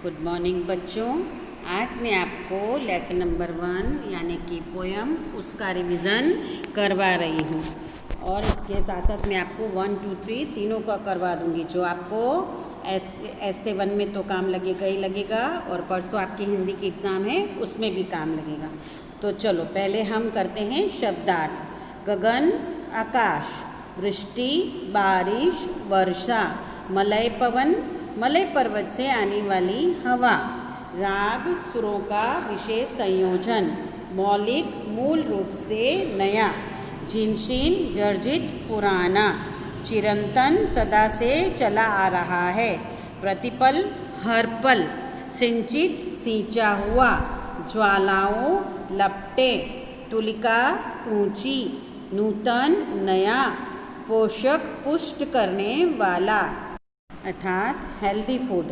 Good morning बच्चों। आज मैं आपको लेसन नंबर 1 यानी कि पोयम उसका रिवीज़न करवा रही हूँ और इसके साथ साथ मैं आपको 1, 2, 3 तीनों का करवा दूँगी, जो आपको ऐसे 1 में तो काम लगेगा ही लगेगा और परसों आपकी हिंदी की एग्ज़ाम है उसमें भी काम लगेगा। तो चलो पहले हम करते हैं शब्दार्थ। गगन आकाश, वृष्टि बारिश वर्षा, मलय पवन मलय पर्वत से आने वाली हवा, राग सुरों का विशेष संयोजन, मौलिक मूल रूप से नया, जीर्णशीर्ण जर्जित पुराना, चिरंतन सदा से चला आ रहा है, प्रतिपल हर पल, सिंचित सींचा हुआ, ज्वालाओं लपटे, तुलिका ऊंची, नूतन नया, पोषक पुष्ट करने वाला अर्थात हेल्दी फूड,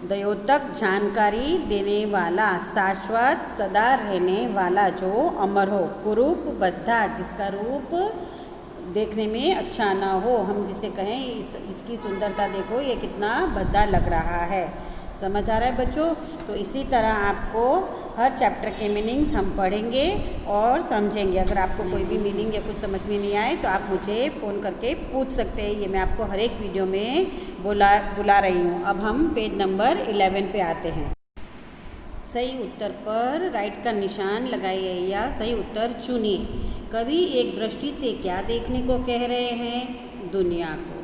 द्योतक जानकारी देने वाला, शाश्वत सदा रहने वाला जो अमर हो, कुरूप बद्धा जिसका रूप देखने में अच्छा ना हो, हम जिसे कहें इसकी सुंदरता देखो ये कितना भद्दा लग रहा है। समझ आ रहा है बच्चों? तो इसी तरह आपको हर चैप्टर के मीनिंग्स हम पढ़ेंगे और समझेंगे। अगर आपको कोई भी मीनिंग या कुछ समझ में नहीं आए तो आप मुझे फ़ोन करके पूछ सकते हैं। ये मैं आपको हर एक वीडियो में बुला रही हूँ। अब हम पेज नंबर 11 पे आते हैं। सही उत्तर पर राइट का निशान लगाइए या सही उत्तर चुनिए। कवि एक दृष्टि से क्या देखने को कह रहे हैं? दुनिया को।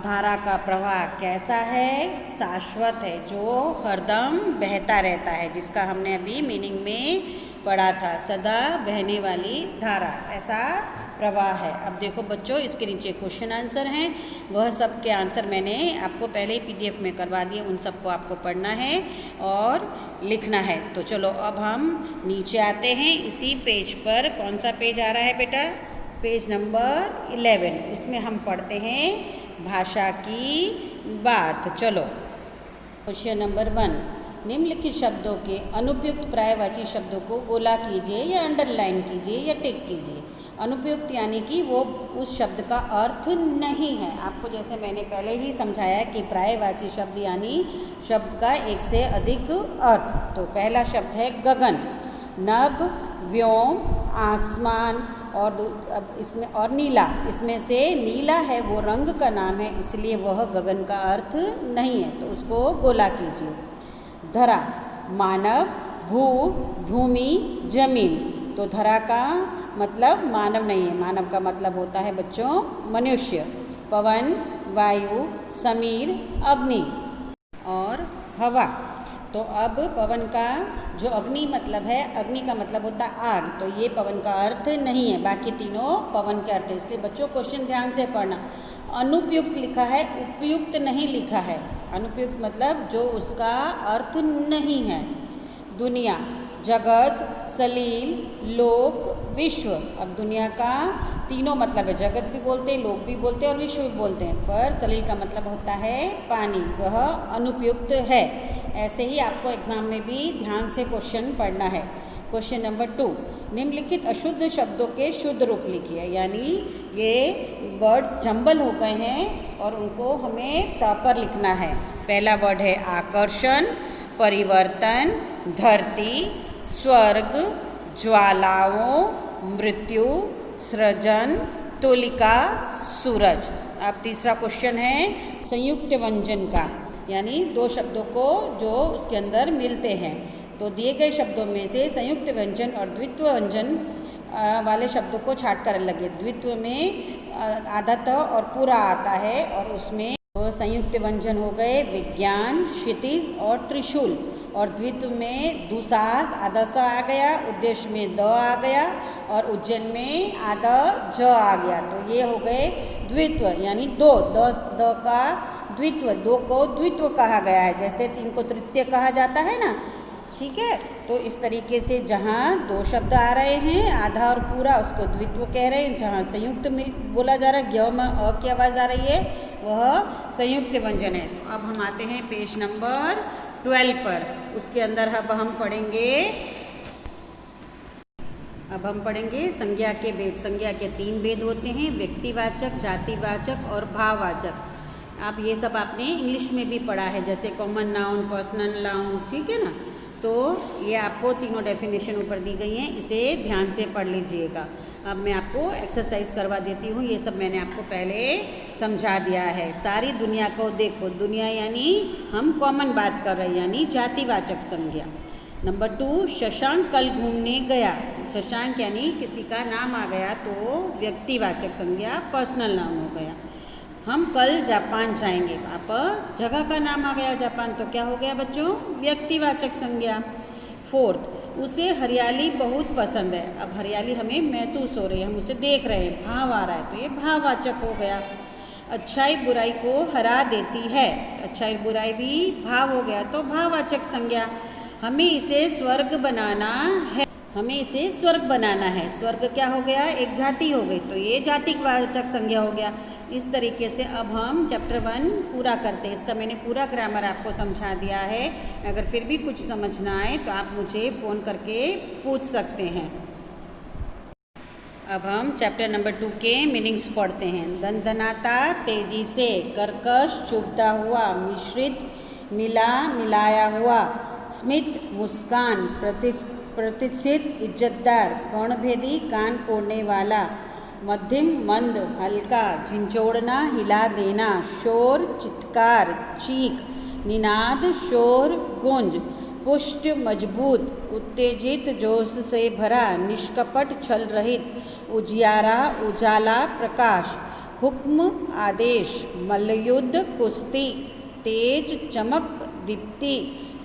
धारा का प्रवाह कैसा है? शाश्वत है, जो हरदम बहता रहता है, जिसका हमने अभी मीनिंग में पढ़ा था, सदा बहने वाली धारा, ऐसा प्रवाह है। अब देखो बच्चों, इसके नीचे क्वेश्चन आंसर हैं, वह सब के आंसर मैंने आपको पहले ही PDF में करवा दिए, उन सबको आपको पढ़ना है और लिखना है। तो चलो अब हम नीचे आते हैं इसी पेज पर। कौन सा पेज आ रहा है बेटा? Page number 11। इसमें हम पढ़ते हैं भाषा की बात। चलो क्वेश्चन नंबर 1, निम्नलिखित शब्दों के अनुपयुक्त पर्यायवाची शब्दों को गोला कीजिए या अंडरलाइन कीजिए या टिक कीजिए। अनुपयुक्त यानी कि वो उस शब्द का अर्थ नहीं है। आपको जैसे मैंने पहले ही समझाया कि पर्यायवाची शब्द यानी शब्द का एक से अधिक अर्थ। तो पहला शब्द है गगन, नभ, व्योम, आसमान और अब इसमें और नीला। इसमें से नीला है वो रंग का नाम है, इसलिए वह गगन का अर्थ नहीं है, तो उसको गोला कीजिए। धरा, मानव, भू, भूमि, जमीन। तो धरा का मतलब मानव नहीं है, मानव का मतलब होता है बच्चों मनुष्य। पवन, वायु, समीर, अग्नि और हवा। तो अब पवन का जो अग्नि मतलब है, अग्नि का मतलब होता है आग, तो ये पवन का अर्थ नहीं है, बाकी तीनों पवन के अर्थ है। इसलिए बच्चों क्वेश्चन ध्यान से पढ़ना। अनुपयुक्त लिखा है, उपयुक्त नहीं लिखा है। अनुपयुक्त मतलब जो उसका अर्थ नहीं है। दुनिया, जगत, सलील, लोक, विश्व। अब दुनिया का तीनों मतलब है, जगत भी बोलते हैं, लोक भी बोलते हैं और विश्व भी बोलते हैं, पर सलील का मतलब होता है पानी, वह अनुपयुक्त है। ऐसे ही आपको एग्जाम में भी ध्यान से क्वेश्चन पढ़ना है। क्वेश्चन नंबर 2, निम्नलिखित अशुद्ध शब्दों के शुद्ध रूप लिखिए। यानी ये वर्ड्स जंबल हो गए हैं और उनको हमें प्रॉपर लिखना है। पहला वर्ड है आकर्षण, परिवर्तन, धरती, स्वर्ग, ज्वालाओं, मृत्यु, सृजन, तुलिका, सूरज। अब तीसरा क्वेश्चन है संयुक्त व्यंजन का, यानी दो शब्दों को जो उसके अंदर मिलते हैं। तो दिए गए शब्दों में से संयुक्त व्यंजन और द्वित्व व्यंजन वाले शब्दों को छाट कर लगे। द्वित्व में आधा त और पूरा आता है और उसमें तो संयुक्त व्यंजन हो गए विज्ञान, क्षितिज और त्रिशूल। और द्वित्व में दुसाहस आधा स आ गया, उद्देश्य में द आ गया और उज्जैन में आधा ज आ गया। तो ये हो गए द्वित्व, यानी दो, द का द्वित्व, दो को द्वित्व कहा गया है, जैसे 3 को तृतीय कहा जाता है ना, ठीक है। तो इस तरीके से जहाँ दो शब्द आ रहे हैं आधा और पूरा, उसको द्वित्व कह रहे हैं। जहाँ संयुक्त बोला जा रहा है, ज्ञ में अ की आवाज़ आ रही है, वह संयुक्त व्यंजन है। तो अब हम आते हैं पेज नंबर 12 पर। उसके अंदर अब हम पढ़ेंगे संज्ञा के भेद। संज्ञा के 3 भेद होते हैं, व्यक्तिवाचक, जातिवाचक और भाववाचक। आप ये सब आपने इंग्लिश में भी पढ़ा है, जैसे कॉमन नाउन, पर्सनल नाउन, ठीक है ना। तो ये आपको तीनों डेफिनेशन ऊपर दी गई हैं, इसे ध्यान से पढ़ लीजिएगा। अब मैं आपको एक्सरसाइज करवा देती हूँ। ये सब मैंने आपको पहले समझा दिया है। सारी दुनिया को देखो, दुनिया यानी हम कॉमन बात कर रहे हैं, यानी जातिवाचक संज्ञा। नंबर 2, शशांक कल घूमने गया। शशांक यानी किसी का नाम आ गया तो व्यक्तिवाचक संज्ञा पर्सनल नाउन हो गया। हम कल जापान जाएंगे, आप जगह का नाम आ गया जापान, तो क्या हो गया बच्चों, व्यक्तिवाचक संज्ञा। 4, उसे हरियाली बहुत पसंद है। अब हरियाली हमें महसूस हो रही है, हम उसे देख रहे हैं, भाव आ रहा है, तो ये भाववाचक हो गया। अच्छाई बुराई को हरा देती है, अच्छाई बुराई भी भाव हो गया, तो भाववाचक संज्ञा। हमें इसे स्वर्ग बनाना है, हमें इसे स्वर्ग बनाना है, स्वर्ग क्या हो गया, एक जाति हो गई, तो ये जातिवाचक संज्ञा हो गया। इस तरीके से अब हम चैप्टर 1 पूरा करते हैं। इसका मैंने पूरा ग्रामर आपको समझा दिया है। अगर फिर भी कुछ समझना आए तो आप मुझे फ़ोन करके पूछ सकते हैं। अब हम चैप्टर नंबर 2 के मीनिंग्स पढ़ते हैं। दनदनाता, तेजी से, कर्कश, चुभता हुआ, मिश्रित, मिला मिलाया हुआ, स्मित, मुस्कान, प्रतिष्ठित, इज्जतदार, कर्णभेदी, कान फोड़ने वाला, मध्यम, मंद, हल्का, झिंझोड़ना, हिला देना, शोर, चित्कार, चीख, निनाद, शोर, गूंज, पुष्ट, मजबूत, उत्तेजित, जोश से भरा, निष्कपट, छल रहित, उजियारा, उजाला, प्रकाश, हुक्म, आदेश, मल्लयुद्ध, कुश्ती, तेज, चमक, दीप्ति,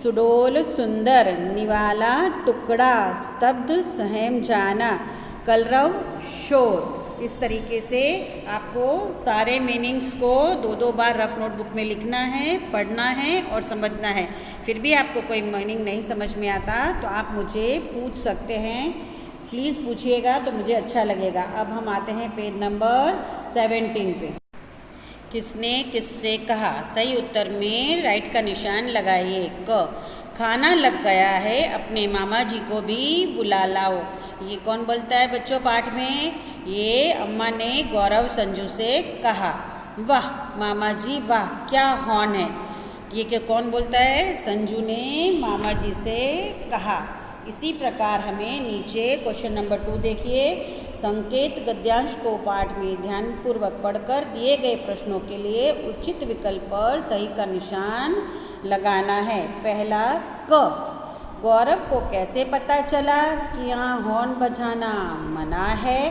सुडोल, सुंदर, निवाला, टुकड़ा, स्तब्ध, सहम जाना, कलरव, शोर। इस तरीके से आपको सारे मीनिंग्स को 2-2 बार रफ नोटबुक में लिखना है, पढ़ना है और समझना है। फिर भी आपको कोई मीनिंग नहीं समझ में आता तो आप मुझे पूछ सकते हैं, प्लीज़ पूछिएगा तो मुझे अच्छा लगेगा। अब हम आते हैं पेज नंबर 17 पे। किसने किससे कहा, सही उत्तर में राइट का निशान लगाइए। क, खाना लग गया है, अपने मामा जी को भी बुला लाओ। ये कौन बोलता है बच्चों पाठ में, ये अम्मा ने गौरव संजू से कहा। वाह मामा जी वाह, क्या हॉर्न है। ये कौन बोलता है, संजू ने मामा जी से कहा। इसी प्रकार हमें नीचे क्वेश्चन नंबर 2 देखिए। संकेत गद्यांश को पाठ में ध्यानपूर्वक पढ़कर दिए गए प्रश्नों के लिए उचित विकल्प पर सही का निशान लगाना है। पहला, क, गौरव को कैसे पता चला कि यहाँ हॉर्न बजाना मना है।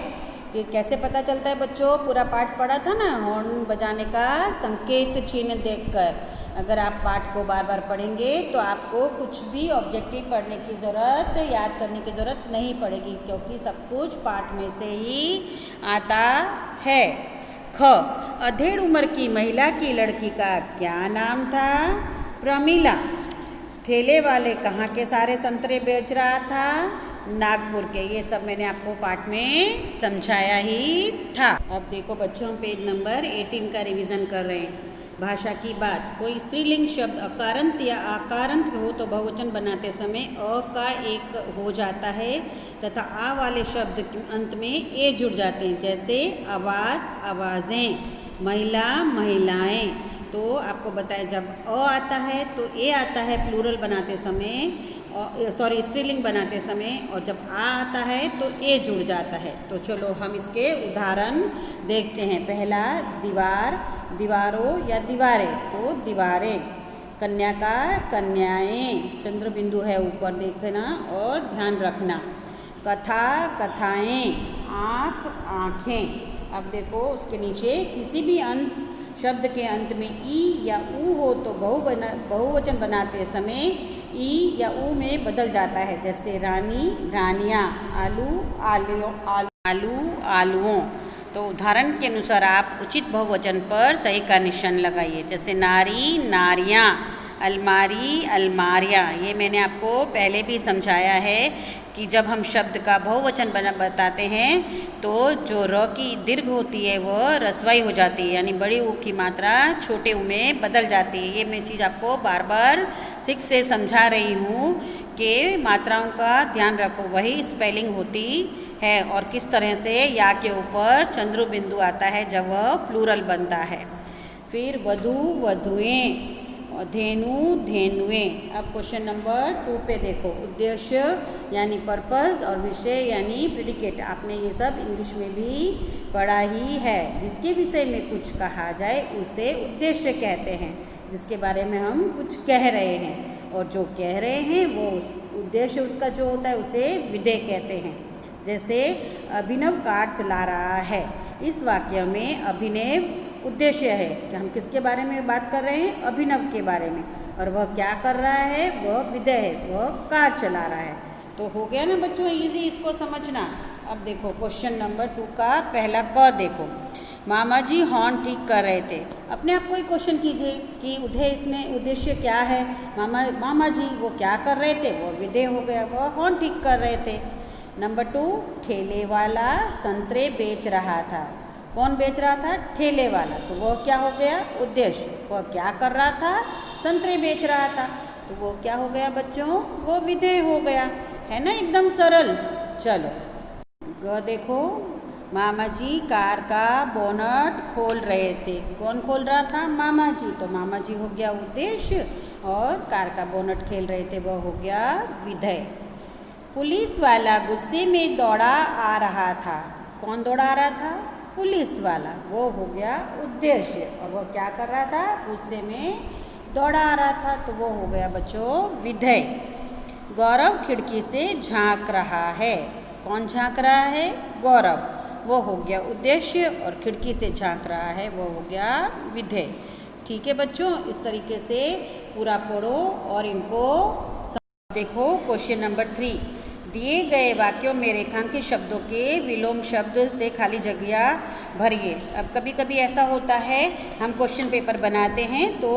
कि कैसे पता चलता है बच्चों, पूरा पाठ पढ़ा था ना, हॉर्न बजाने का संकेत चिन्ह देखकर। अगर आप पाठ को बार बार पढ़ेंगे तो आपको कुछ भी ऑब्जेक्टिव पढ़ने की ज़रूरत, याद करने की ज़रूरत नहीं पड़ेगी, क्योंकि सब कुछ पाठ में से ही आता है। ख, अधेड़ उम्र की महिला की लड़की का क्या नाम था, प्रमीला। ठेले वाले कहाँ के सारे संतरे बेच रहा था, नागपुर के। ये सब मैंने आपको पाठ में समझाया ही था। अब देखो बच्चों, पेज नंबर 18 का रिवीजन कर रहे हैं। भाषा की बात, कोई स्त्रीलिंग शब्द अकारांत या आकारांत हो तो बहुवचन बनाते समय अ का एक हो जाता है तथा आ वाले शब्द के अंत में ए जुड़ जाते हैं, जैसे आवाज़, आवाज़ें, महिला, महिलाएं। तो आपको बताएं, जब अ आता है तो ए आता है प्लूरल बनाते समय, सॉरी स्त्रीलिंग बनाते समय, और जब आ आता है तो ए जुड़ जाता है। तो चलो हम इसके उदाहरण देखते हैं। पहला, दीवार, दीवारों या दीवारें, तो दीवारें। कन्या का, कन्याएं, चंद्र बिंदु है ऊपर देखना और ध्यान रखना। कथा, कथाएं, आँख, आँखें। अब देखो उसके नीचे किसी भी अंत शब्द के अंत में ई या ऊ हो तो बहुवचन बनाते समय ई या ऊ में बदल जाता है, जैसे रानी, रानियाँ, आलू, आलू, आलुओं। तो उदाहरण के अनुसार आप उचित बहुवचन पर सही का निशान लगाइए, जैसे नारी, नारियाँ, अलमारी, अलमारियाँ। ये मैंने आपको पहले भी समझाया है कि जब हम शब्द का बहुवचन बताते हैं तो जो र की दीर्घ होती है वह रस्वाई हो जाती है, यानी बड़ी ऊ की मात्रा छोटे ऊ में बदल जाती है। ये मैं चीज़ आपको बार बार सिक्स से समझा रही हूँ कि मात्राओं का ध्यान रखो, वही स्पेलिंग होती है और किस तरह से या के ऊपर चंद्र बिंदु आता है जब वह प्लूरल बनता है। फिर वधू वधुएं, धेनु धेनुएं। अब क्वेश्चन नंबर 2 पे देखो, उद्देश्य यानी पर्पस और विषय यानी प्रेडिकेट। आपने ये सब इंग्लिश में भी पढ़ा ही है। जिसके विषय में कुछ कहा जाए उसे उद्देश्य कहते हैं, जिसके बारे में हम कुछ कह रहे हैं, और जो कह रहे हैं वो उस उद्देश्य उसका जो होता है उसे विधेय कहते हैं। जैसे अभिनव कार चला रहा है, इस वाक्य में अभिनव उद्देश्य है कि हम किसके बारे में बात कर रहे हैं, अभिनव के बारे में, और वह क्या कर रहा है, वह विधेय है, वह कार चला रहा है। तो हो गया ना बच्चों इजी इसको समझना। अब देखो क्वेश्चन नंबर 2 का पहला क देखो, मामा जी हॉर्न ठीक कर रहे थे। अपने आप को ही क्वेश्चन कीजिए कि इसमें उद्देश्य क्या है। मामा जी वो क्या कर रहे थे, वो विधेय हो गया, वह हॉर्न ठीक कर रहे थे। नंबर 2, ठेले वाला संतरे बेच रहा था। कौन बेच रहा था, ठेले वाला, तो वह क्या हो गया, उद्देश्य। वह क्या कर रहा था, संतरे बेच रहा था, तो वो क्या हो गया बच्चों, वो विधेय हो गया, है ना, एकदम सरल। चलो ग देखो, मामा जी कार का बोनट खोल रहे थे। कौन खोल रहा था, मामा जी, तो मामा जी हो गया उद्देश्य, और कार का बोनट खेल रहे थे वह हो गया विधेय। पुलिस वाला गुस्से में दौड़ा आ रहा था। कौन दौड़ा आ रहा था, पुलिस वाला, वो हो गया उद्देश्य, और वो क्या कर रहा था, गुस्से में दौड़ा आ रहा था, तो वो हो गया बच्चों विधेय। गौरव खिड़की से झांक रहा है। कौन झांक रहा है, गौरव, वो हो गया उद्देश्य, और खिड़की से झांक रहा है वो हो गया विधेय। ठीक है बच्चों, इस तरीके से पूरा पढ़ो और इनको देखो। क्वेश्चन नंबर 3, दिए गए वाक्यों में रेखांकित शब्दों के विलोम शब्द से खाली जगह भरिए। अब कभी कभी ऐसा होता है, हम क्वेश्चन पेपर बनाते हैं तो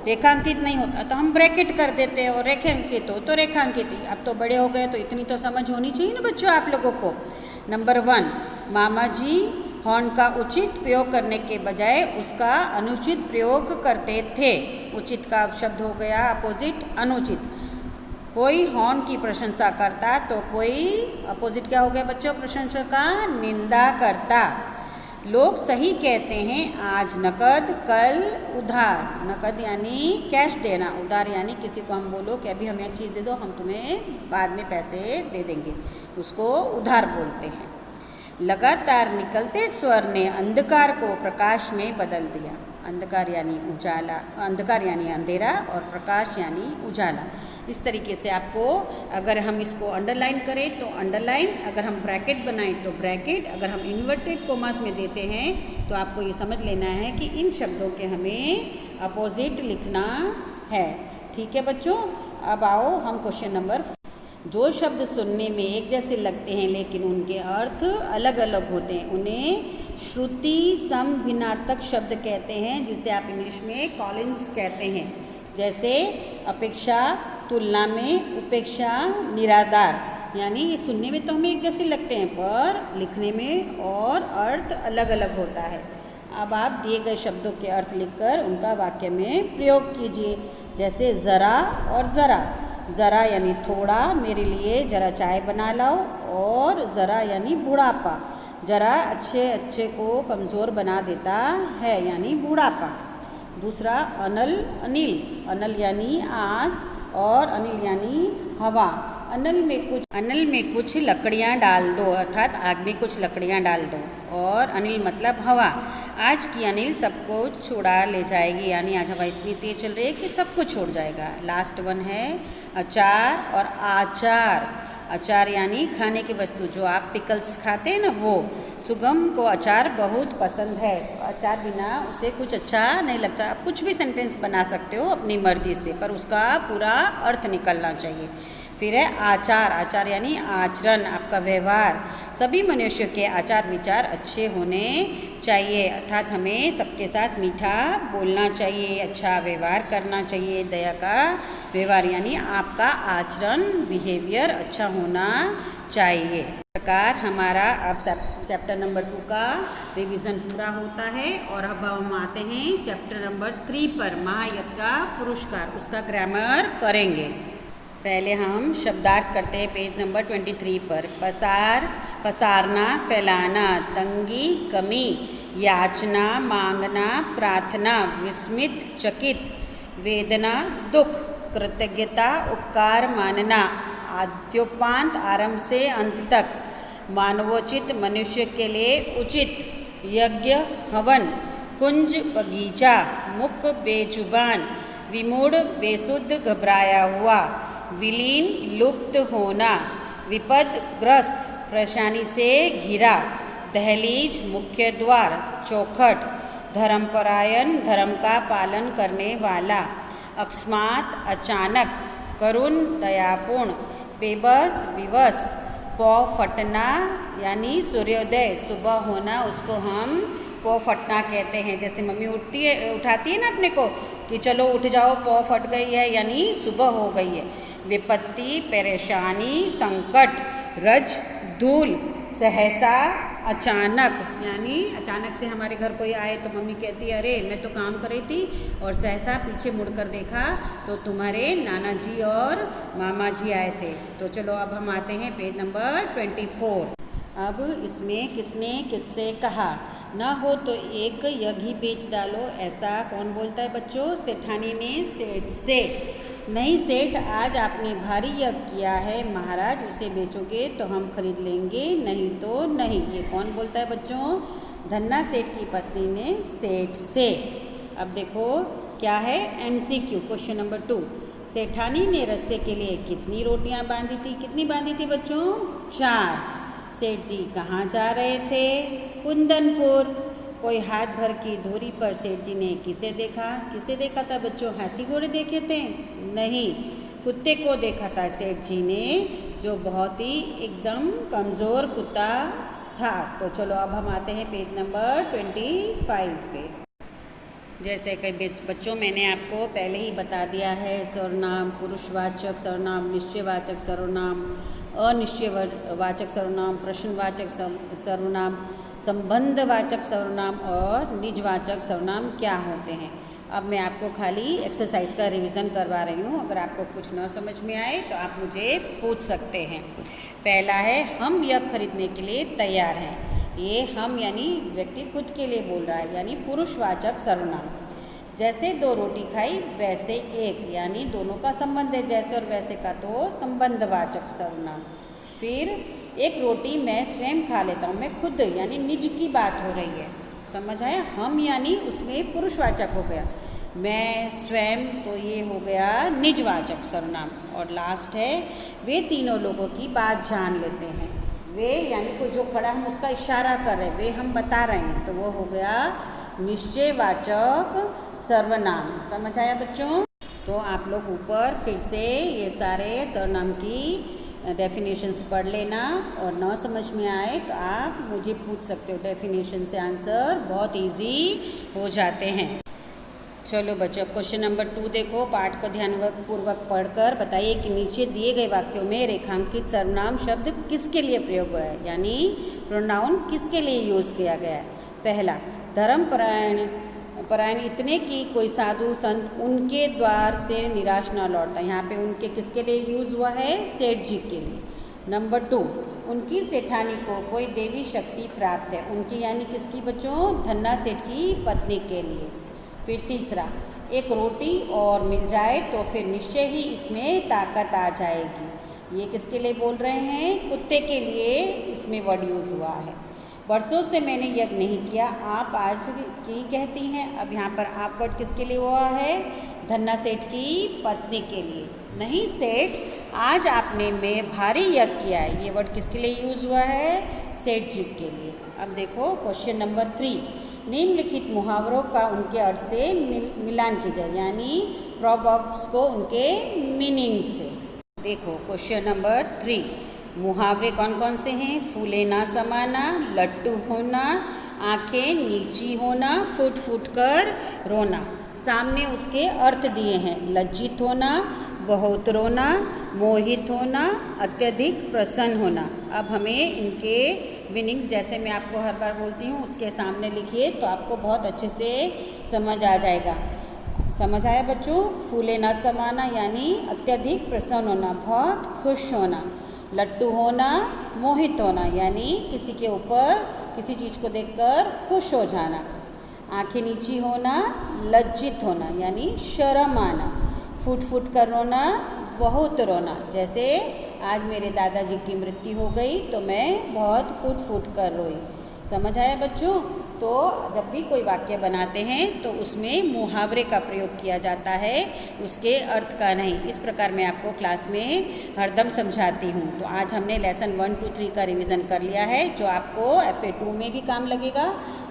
रेखांकित नहीं होता तो हम ब्रैकेट कर देते हैं, और रेखांकित हो तो रेखांकित ही। अब तो बड़े हो गए तो इतनी तो समझ होनी चाहिए ना बच्चों आप लोगों को। नंबर 1, मामा जी हॉर्न का उचित प्रयोग करने के बजाय उसका अनुचित प्रयोग करते थे। उचित का शब्द हो गया अपोजिट, अनुचित। कोई हॉर्न की प्रशंसा करता तो कोई अपोजिट क्या हो गया बच्चों, प्रशंसा का निंदा करता। लोग सही कहते हैं, आज नकद कल उधार। नकद यानी कैश देना, उधार यानी किसी को हम बोलो कि अभी हमें ये चीज़ दे दो, हम तुम्हें बाद में पैसे दे देंगे, उसको उधार बोलते हैं। लगातार निकलते स्वर ने अंधकार को प्रकाश में बदल दिया। अंधकार यानी उजाला, अंधकार यानी अंधेरा, और प्रकाश यानी उजाला। इस तरीके से आपको, अगर हम इसको अंडरलाइन करें तो अंडरलाइन, अगर हम ब्रैकेट बनाएं तो ब्रैकेट, अगर हम इन्वर्टेड कोमास में देते हैं तो आपको ये समझ लेना है कि इन शब्दों के हमें अपोजिट लिखना है। ठीक है बच्चों, अब आओ हम क्वेश्चन नंबर। जो शब्द सुनने में एक जैसे लगते हैं लेकिन उनके अर्थ अलग अलग होते हैं, उन्हें श्रुति समभिन्नार्थक शब्द कहते हैं, जिसे आप इंग्लिश में कॉलिन्स कहते हैं। जैसे अपेक्षा, तुलना में, उपेक्षा, निराधार। यानी ये सुनने में तो हमें एक जैसे लगते हैं पर लिखने में और अर्थ अलग अलग होता है। अब आप दिए गए शब्दों के अर्थ लिखकर उनका वाक्य में प्रयोग कीजिए। जैसे ज़रा और ज़रा। ज़रा यानी थोड़ा, मेरे लिए ज़रा चाय बना लाओ, और ज़रा यानी बुढ़ापा। ज़रा अच्छे को कमज़ोर बना देता है, यानी बुढ़ापा। दूसरा अनल, अनिल। अनल यानी आस, और अनिल यानी हवा। अनल में कुछ लकड़ियाँ डाल दो, अर्थात आग में कुछ लकड़ियाँ डाल दो, और अनिल मतलब हवा। आज की अनिल सबको छुड़ा ले जाएगी, यानी आज हवा इतनी तेज चल रही है कि सब कुछ छोड़ जाएगा। लास्ट वन है अचार और आचार। अचार यानी खाने की वस्तु, जो आप पिकल्स खाते हैं ना वो। सुगम को अचार बहुत पसंद है, अचार बिना उसे कुछ अच्छा नहीं लगता। आप कुछ भी सेंटेंस बना सकते हो अपनी मर्जी से, पर उसका पूरा अर्थ निकलना चाहिए। फिर है आचार। आचार यानी आचरण, आपका व्यवहार। सभी मनुष्यों के आचार विचार अच्छे होने चाहिए, अर्थात हमें सबके साथ मीठा बोलना चाहिए, अच्छा व्यवहार करना चाहिए। दया का व्यवहार यानी आपका आचरण, बिहेवियर अच्छा होना चाहिए। इस प्रकार हमारा अब चैप्टर नंबर 2 का रिवीजन पूरा होता है, और अब हम आते हैं चैप्टर नंबर 3 पर, महायज्ञ का पुरस्कार, उसका ग्रामर करेंगे। पहले हम शब्दार्थ करते हैं पेज नंबर 23 पर। पसार, पसारना, फैलाना, तंगी, कमी, याचना, मांगना, प्रार्थना, विस्मित, चकित, वेदना, दुख, कृतज्ञता, उपकार मानना, आद्योपांत आरंभ से अंत तक, मानवोचित, मनुष्य के लिए उचित, यज्ञ, हवन, कुंज, बगीचा, मुक, बेजुबान, विमूढ़, बेसुध, घबराया हुआ, विलीन, लुप्त होना, विपद, ग्रस्त, परेशानी से घिरा, दहलीज, मुख्य द्वार, चौखट, धर्मपरायण, धर्म का पालन करने वाला, अकस्मात, अचानक, करुण, दयापूर्ण, बेबस, विवश, पौ फटना यानी सूर्योदय, सुबह होना, उसको हम पौ फटना कहते हैं। जैसे मम्मी उठाती है ना अपने को कि चलो उठ जाओ, पौ फट गई है यानी सुबह हो गई है। विपत्ति, परेशानी, संकट, रज, धूल, सहसा, अचानक यानी अचानक से हमारे घर कोई आए तो मम्मी कहती है अरे मैं तो काम कर रही थी और सहसा पीछे मुड़कर देखा तो तुम्हारे नाना जी और मामा जी आए थे। तो चलो अब हम आते हैं पेज नंबर 24। अब इसमें किसने किससे कहा, ना हो तो एक यज्ञ ही बेच डालो, ऐसा कौन बोलता है बच्चों? सेठानी ने सेठ से। नहीं सेठ, आज आपने भारी यज्ञ किया है महाराज, उसे बेचोगे तो हम खरीद लेंगे, नहीं तो नहीं। ये कौन बोलता है बच्चों? धन्ना सेठ की पत्नी ने सेठ से। अब देखो क्या है, MCQ क्वेश्चन नंबर 2। सेठानी ने रास्ते के लिए कितनी रोटियां बांधी थी? कितनी बांधी थी बच्चों? 4। सेठ जी कहाँ जा रहे थे? कुंदनपुर। कोई हाथ भर की दूरी पर सेठ जी ने किसे देखा? किसे देखा था बच्चों? हाथी घोड़े देखे थे? नहीं, कुत्ते को देखा था सेठ जी ने, जो बहुत ही एकदम कमज़ोर कुत्ता था। तो चलो अब हम आते हैं पेज नंबर 25 पे। जैसे कि बच्चों मैंने आपको पहले ही बता दिया है, सर्वनाम, पुरुषवाचक सर्वनाम, निश्चयवाचक सर्वनाम, अनिश्चयवाचक सर्वनाम, प्रश्नवाचक सर्वनाम, संबंधवाचक सर्वनाम और निजवाचक सर्वनाम क्या होते हैं। अब मैं आपको खाली एक्सरसाइज का रिवीजन करवा रही हूँ। अगर आपको कुछ न समझ में आए तो आप मुझे पूछ सकते हैं। पहला है, हम यह खरीदने के लिए तैयार हैं। ये हम यानी व्यक्ति खुद के लिए बोल रहा है, यानी पुरुषवाचक सर्वनाम। जैसे 2 रोटी खाई वैसे एक, यानी दोनों का संबंध है, जैसे और वैसे का, तो संबंधवाचक सर्वनाम। फिर एक रोटी मैं स्वयं खा लेता हूँ, मैं खुद यानी निज की बात हो रही है, समझ आया? हम यानी उसमें पुरुषवाचक हो गया, मैं स्वयं, तो ये हो गया निजवाचक सर्वनाम। और लास्ट है, वे तीनों लोगों की बात जान लेते हैं। वे यानी कोई जो खड़ा हम उसका इशारा कर रहे हैं, वे हम बता रहे हैं, तो वो हो गया निश्चयवाचक सर्वनाम। समझ आया बच्चों? तो आप लोग ऊपर फिर से ये सारे सर्वनाम की डेफिनेशंस पढ़ लेना, और न समझ में आए तो आप मुझे पूछ सकते हो। डेफिनेशन से आंसर बहुत इजी हो जाते हैं। चलो बच्चों, क्वेश्चन नंबर 2 देखो। पाठ को ध्यानपूर्वक पढ़कर बताइए कि नीचे दिए गए वाक्यों में रेखांकित सर्वनाम शब्द किसके लिए प्रयोग हुआ है, यानी प्रोनाउन किसके लिए यूज़ किया गया है। पहला, धर्मपरायण इतने कि कोई साधु संत उनके द्वार से निराश न लौटता। यहाँ पे उनके किसके लिए यूज़ हुआ है? सेठ जी के लिए। नंबर 2, उनकी सेठानी को कोई देवी शक्ति प्राप्त है। उनकी यानी किसकी बच्चों? धन्ना सेठ की पत्नी के लिए। फिर तीसरा, एक रोटी और मिल जाए तो फिर निश्चय ही इसमें ताकत आ जाएगी। ये किसके लिए बोल रहे हैं? कुत्ते के लिए इसमें वर्ड यूज़ हुआ है। वर्षों से मैंने यज्ञ नहीं किया, आप आज की कहती हैं। अब यहाँ पर आप वर्ड किसके लिए हुआ है? धन्ना सेठ की पत्नी के लिए। नहीं सेठ, आज आपने में भारी यज्ञ किया है, ये वर्ड किसके लिए यूज़ हुआ है? सेठ जी के लिए। अब देखो क्वेश्चन नंबर 3, निम्नलिखित मुहावरों का उनके अर्थ से मिलान कीजिए, यानी प्रोवर्ब्स को उनके मीनिंग से। देखो क्वेश्चन नंबर 3, मुहावरे कौन कौन से हैं? फूले ना समाना, लट्टू होना, आंखें नीची होना, फूट फूट कर रोना। सामने उसके अर्थ दिए हैं, लज्जित होना, बहुत रोना, मोहित होना, अत्यधिक प्रसन्न होना। अब हमें इनके मीनिंग्स, जैसे मैं आपको हर बार बोलती हूँ, उसके सामने लिखिए तो आपको बहुत अच्छे से समझ आ जाएगा। समझ आया बच्चों? फूले न समाना यानी अत्यधिक प्रसन्न होना, बहुत खुश होना। लट्टू होना, मोहित होना यानी किसी के ऊपर किसी चीज़ को देखकर खुश हो जाना। आंखें नीची होना, लज्जित होना यानी शर्म आना। फूट फूट कर रोना, बहुत रोना। जैसे आज मेरे दादाजी की मृत्यु हो गई तो मैं बहुत फूट फूट कर रोई। समझ आया बच्चों? तो जब भी कोई वाक्य बनाते हैं तो उसमें मुहावरे का प्रयोग किया जाता है, उसके अर्थ का नहीं। इस प्रकार मैं आपको क्लास में हरदम समझाती हूँ। तो आज हमने लेसन 1, 2, 3 का रिवीजन कर लिया है, जो आपको FA2 में भी काम लगेगा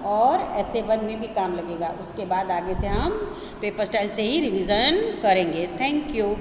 और SA1 में भी काम लगेगा। उसके बाद आगे से हम पेपर स्टाइल से ही रिवीजन करेंगे। Thank you.